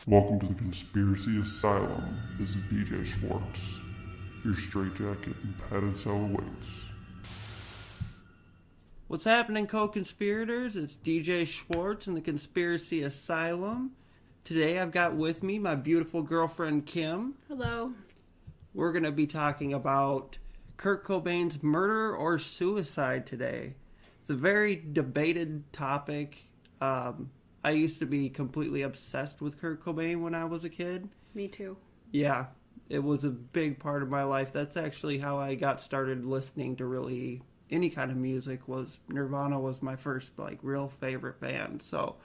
Welcome to the Conspiracy Asylum. This is DJ Schwartz. Your straitjacket and padded cell awaits. What's happening, co-conspirators? It's DJ Schwartz in the Conspiracy Asylum. Today I've got with me my beautiful girlfriend Kim. Hello. We're going to be talking about Kurt Cobain's murder or suicide today. It's a very debated topic. I used to be completely obsessed with Kurt Cobain when I was a kid. Me too. Yeah, it was a big part of my life. That's actually how I got started listening to really any kind of music. Was Nirvana was my first real favorite band. So,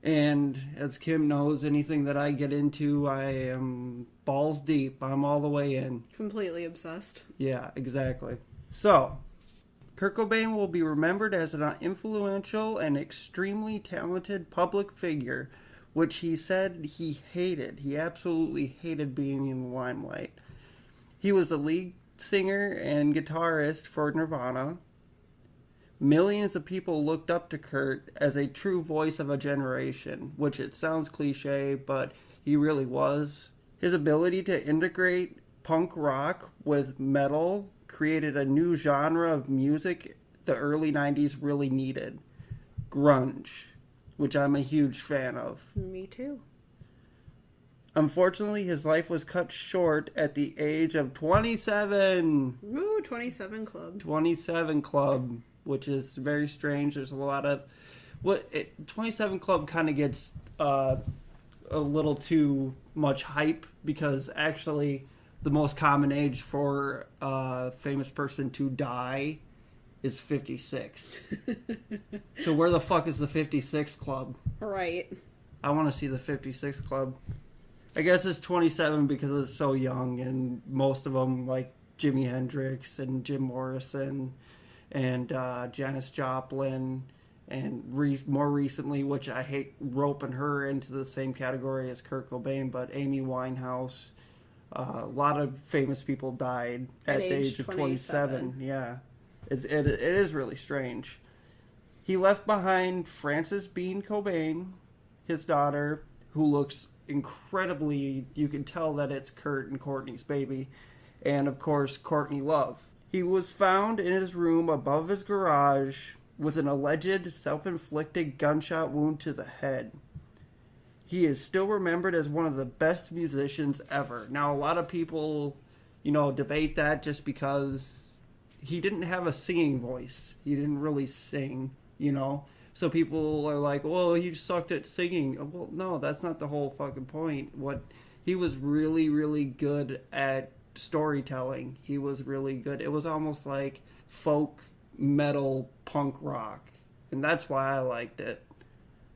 and as Kim knows, anything that I get into, I am balls deep. I'm all the way in. Completely obsessed. Yeah, exactly. So, Kurt Cobain will be remembered as an influential and extremely talented public figure, which he said he hated. He absolutely hated being in the limelight. He was a lead singer and guitarist for Nirvana. Millions of people looked up to Kurt as a true voice of a generation, which it sounds cliche, but he really was. His ability to integrate punk rock with metal created a new genre of music the early 90s really needed. Grunge, which I'm a huge fan of. Me too. Unfortunately, his life was cut short at the age of 27. Ooh, 27 Club. 27 Club, which is very strange. There's a lot of... 27 Club kind of gets a little too much hype because actually the most common age for a famous person to die is 56. So where the fuck is the 56 Club? Right. I want to see the 56 Club. I guess it's 27 because it's so young, and most of them, like Jimi Hendrix and Jim Morrison and Janis Joplin, and more recently, which I hate roping her into the same category as Kurt Cobain, but Amy Winehouse. A lot of famous people died at the age of 27. Yeah. It is really strange. He left behind Frances Bean Cobain, his daughter, who looks incredibly... You can tell that it's Kurt and Courtney's baby. And, of course, Courtney Love. He was found in his room above his garage with an alleged self-inflicted gunshot wound to the head. He is still remembered as one of the best musicians ever. Now, a lot of people, debate that just because he didn't have a singing voice. He didn't really sing, So people are like, well, he sucked at singing. Well, no, that's not the whole fucking point. He was really, really good at storytelling. He was really good. It was almost like folk, metal, punk rock. And that's why I liked it.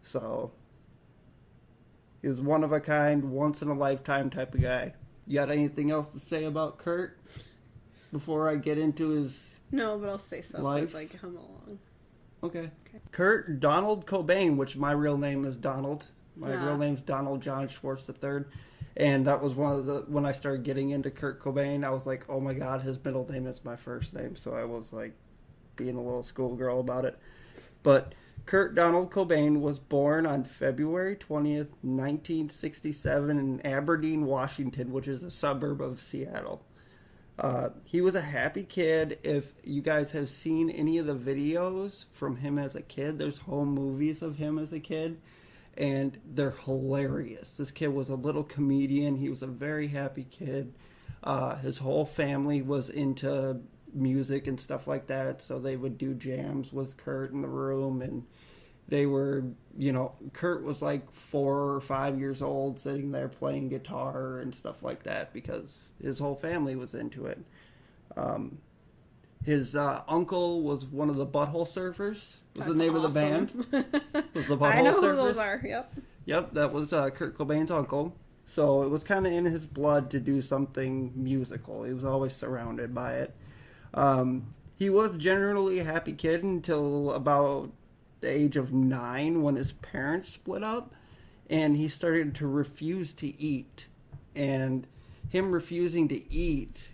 So... he was one of a kind, once in a lifetime type of guy. You got anything else to say about Kurt before I get into his No, but I'll say stuff life? as I come along. Okay. Kurt Donald Cobain, which my real name is Donald. My real name's Donald John Schwartz III. And that was when I started getting into Kurt Cobain, I was like, oh my god, his middle name is my first name. So I was like being a little schoolgirl about it. But Kurt Donald Cobain was born on February 20th, 1967 in Aberdeen, Washington, which is a suburb of Seattle. He was a happy kid. If you guys have seen any of the videos from him as a kid, there's home movies of him as a kid, and they're hilarious. This kid was a little comedian. He was a very happy kid. His whole family was into music and stuff like that, so they would do jams with Kurt in the room, and they were, Kurt was like 4 or 5 years old sitting there playing guitar and stuff like that because his whole family was into it. His uncle was one of the Butthole Surfers, was the name of the band. Was the Butthole Surfers. I know who those are, yep. Yep, that was Kurt Cobain's uncle. So it was kind of in his blood to do something musical. He was always surrounded by it. He was generally a happy kid until about the age of 9 when his parents split up and he started to refuse to eat. And him refusing to eat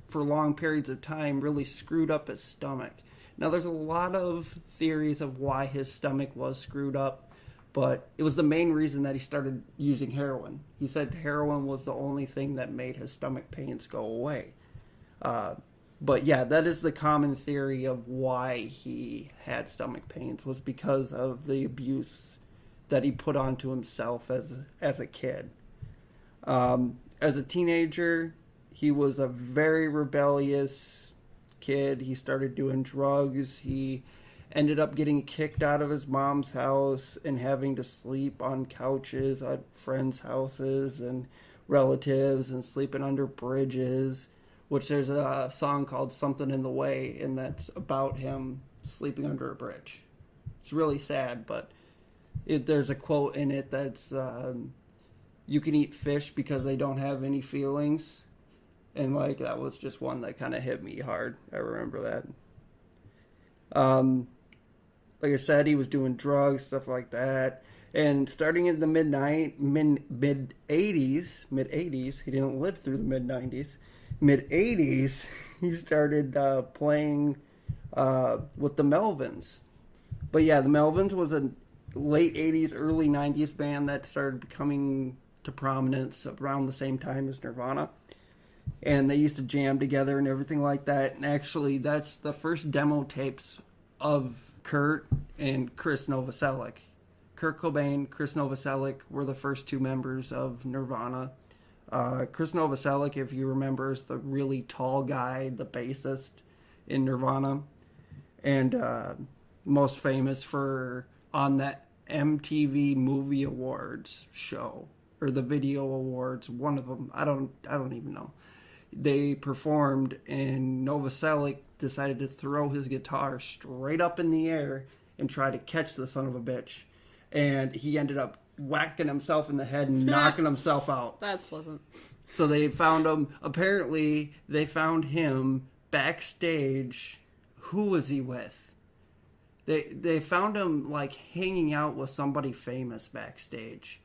for long periods of time really screwed up his stomach. Now, there's a lot of theories of why his stomach was screwed up, But it was the main reason that he started using heroin. He said heroin was the only thing that made his stomach pains go away. But yeah, that is the common theory of why he had stomach pains, was because of the abuse that he put onto himself as a kid. As a teenager, he was a very rebellious kid. He started doing drugs. He ended up getting kicked out of his mom's house and having to sleep on couches at friends' houses and relatives and sleeping under bridges, which there's a song called Something in the Way, and that's about him sleeping under a bridge. It's really sad, but there's a quote in it that's, you can eat fish because they don't have any feelings. And, like, that was just one that kind of hit me hard. I remember that. Like I said, he was doing drugs, stuff like that. And starting in the mid-80s, he didn't live through the mid-90s. Mid-80s, he started playing with the Melvins. But yeah, the Melvins was a late 80s, early 90s band that started becoming to prominence around the same time as Nirvana. And they used to jam together and everything like that. And actually, that's the first demo tapes of Kurt and Chris Novoselic. Kurt Cobain, Chris Novoselic were the first two members of Nirvana. Chris Novoselic, if you remember, is the really tall guy, the bassist in Nirvana. And most famous for on that MTV Movie Awards show, or the Video Awards, one of them. I don't even know. They performed, and Novoselic decided to throw his guitar straight up in the air and try to catch the son of a bitch. And he ended up whacking himself in the head and knocking himself out. That's pleasant. So they found him, apparently they found him backstage. Who was he with? They found him, like, hanging out with somebody famous backstage.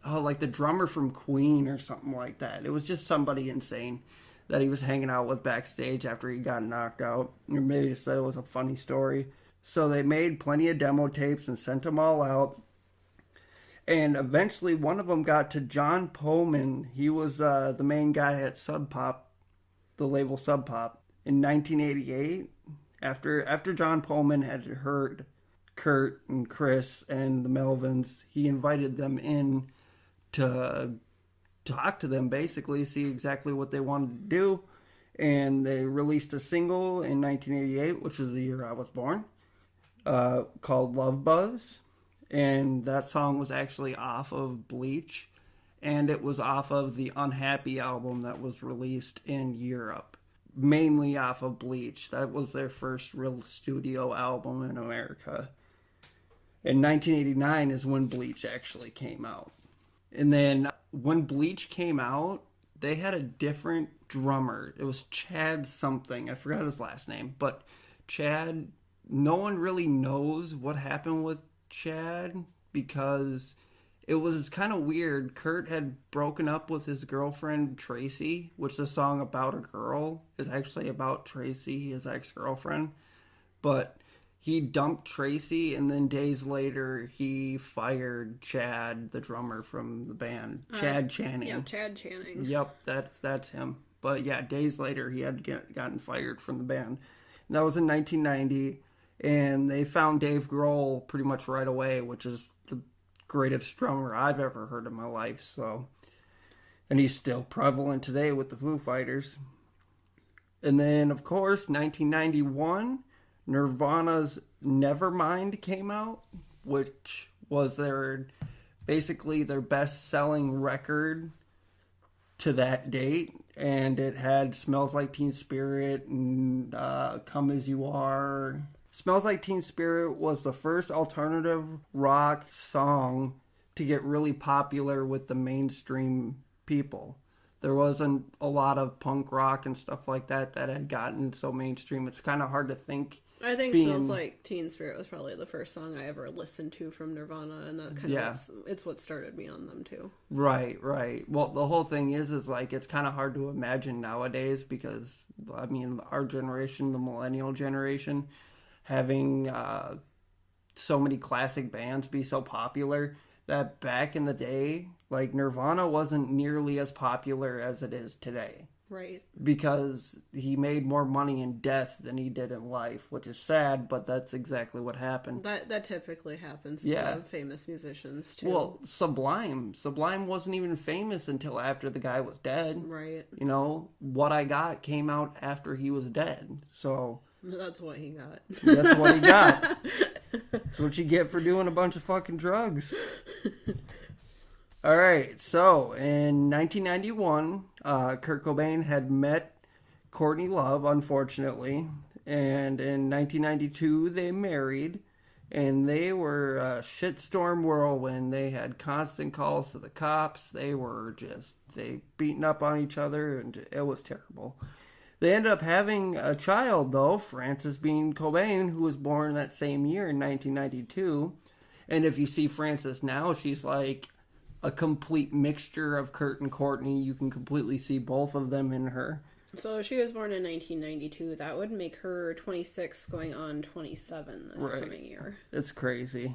Like the drummer from Queen or something like that. It was just somebody insane that he was hanging out with backstage after he got knocked out. Or maybe they said it was a funny story. So they made plenty of demo tapes and sent them all out. And eventually one of them got to John Pohlman. He was the main guy at Sub Pop, the label Sub Pop. In 1988, after John Pohlman had heard Kurt and Chris and the Melvins, he invited them in to talk to them, basically, see exactly what they wanted to do. And they released a single in 1988, which was the year I was born, called Love Buzz. And that song was actually off of Bleach, and it was off of the Unhappy album that was released in Europe, mainly off of Bleach. That was their first real studio album in America. In 1989 is when Bleach actually came out. And then when Bleach came out, they had a different drummer. It was Chad something. I forgot his last name. But Chad, no one really knows what happened with Chad because it was kind of weird. Kurt had broken up with his girlfriend Tracy, which the song About a Girl is actually about Tracy, his ex-girlfriend. But he dumped Tracy, and then days later he fired Chad, the drummer from the band. Chad Channing. Yeah, Chad Channing. Yep, that's him. But yeah, days later he had gotten fired from the band. And that was in 1990. And they found Dave Grohl pretty much right away, which is the greatest drummer I've ever heard in my life. So, and he's still prevalent today with the Foo Fighters. And then, of course, 1991, Nirvana's Nevermind came out, which was basically their best-selling record to that date. And it had Smells Like Teen Spirit and Come As You Are. Smells Like Teen Spirit was the first alternative rock song to get really popular with the mainstream people. There wasn't a lot of punk rock and stuff like that had gotten so mainstream. It's kind of hard to think. I think Smells Like Teen Spirit was probably the first song I ever listened to from Nirvana, and that kind of it's what started me on them too. Right. Well, the whole thing is like it's kind of hard to imagine nowadays because, I mean, our generation, the millennial generation, having so many classic bands be so popular that back in the day, like Nirvana wasn't nearly as popular as it is today. Right. Because he made more money in death than he did in life, which is sad, but that's exactly what happened. That typically happens to famous musicians, too. Well, Sublime wasn't even famous until after the guy was dead. Right. You know, What I Got came out after he was dead, so... That's what he got. That's what he got. That's what you get for doing a bunch of fucking drugs. All right, so in 1991, Kurt Cobain had met Courtney Love, unfortunately, and in 1992 they married, and they were a shitstorm whirlwind. They had constant calls to the cops. They beating up on each other, and it was terrible. They ended up having a child, though, Frances Bean Cobain, who was born that same year in 1992, and if you see Frances now, she's like a complete mixture of Kurt and Courtney. You can completely see both of them in her. So she was born in 1992. That would make her 26 going on 27 this coming year. It's crazy.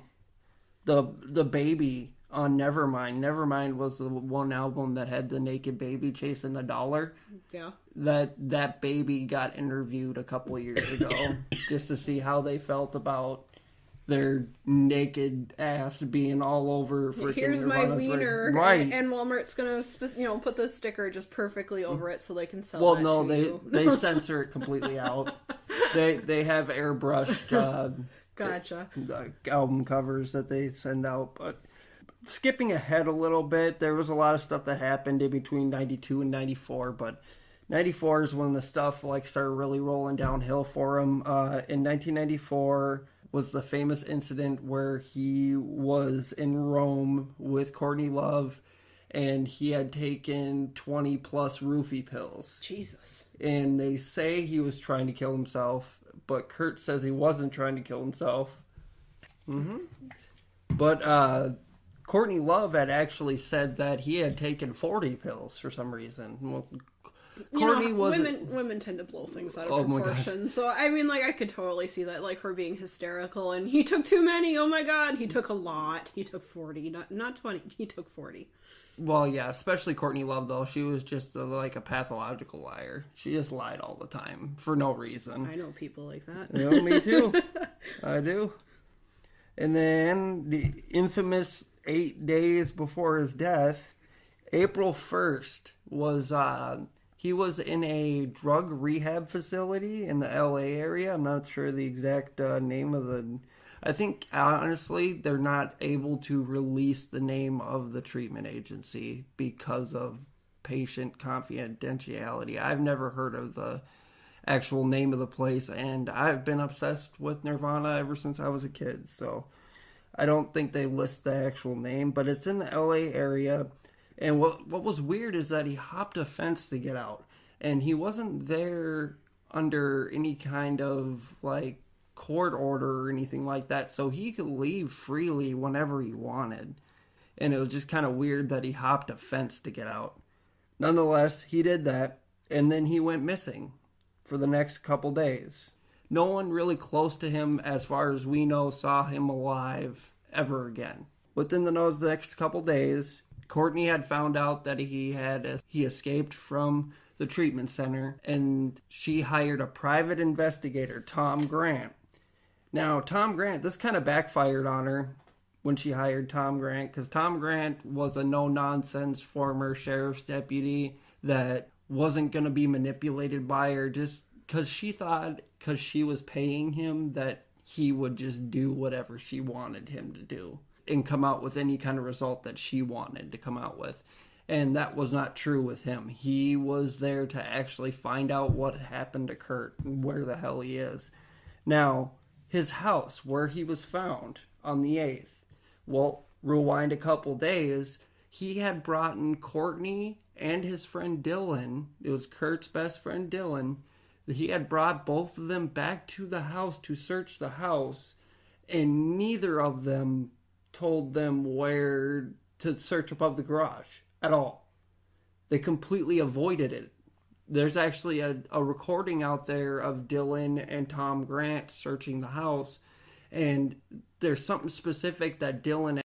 The baby on Nevermind was the one album that had the naked baby chasing a dollar. Yeah. That baby got interviewed a couple of years ago just to see how they felt about their naked ass being all over freaking Here's my wiener, right? And Walmart's gonna, put the sticker just perfectly over it so they can sell. Well, that no, to they censor it completely out. They have airbrushed. Gotcha. The album covers that they send out, but skipping ahead a little bit, there was a lot of stuff that happened in between 92 and 94, but 94 is when the stuff started really rolling downhill for him. In 1994 was the famous incident where he was in Rome with Courtney Love, and he had taken 20 plus roofie pills. Jesus. And they say he was trying to kill himself, but Kurt says he wasn't trying to kill himself. Mm-hmm. But Courtney Love had actually said that he had taken 40 pills for some reason. Well, Courtney was women tend to blow things out of proportion. So I mean, I could totally see that, her being hysterical and he took too many. Oh my god, he took a lot. He took 40, not 20. He took 40. Well, yeah, especially Courtney Love though. She was just a pathological liar. She just lied all the time for no reason. I know people like that. You know, me too. I do. And then the infamous 8 days before his death, April 1st was he was in a drug rehab facility in the LA area. I'm not sure the exact name of the... I think, honestly, they're not able to release the name of the treatment agency because of patient confidentiality. I've never heard of the actual name of the place, and I've been obsessed with Nirvana ever since I was a kid, so I don't think they list the actual name, but it's in the LA area. And what was weird is that he hopped a fence to get out, and he wasn't there under any kind of court order or anything like that, so he could leave freely whenever he wanted. And it was just kind of weird that he hopped a fence to get out. Nonetheless, he did that, and then he went missing for the next couple days. No one really close to him, as far as we know, saw him alive ever again. Within the next couple days, Courtney had found out that he escaped from the treatment center, and she hired a private investigator, Tom Grant. Now, Tom Grant, this kind of backfired on her when she hired Tom Grant, because Tom Grant was a no-nonsense former sheriff's deputy that wasn't going to be manipulated by her just because she thought, because she was paying him, that he would just do whatever she wanted him to do and come out with any kind of result that she wanted to come out with. And that was not true with him. He was there to actually find out what happened to Kurt and where the hell he is. Now, his house, where he was found on the 8th, well, rewind a couple days, he had brought in Courtney and his friend Dylan. It was Kurt's best friend Dylan. He had brought both of them back to the house to search the house, and neither of them told them where to search above the garage at all. They completely avoided it. There's actually a recording out there of Dylan and Tom Grant searching the house, And there's something specific that Dylan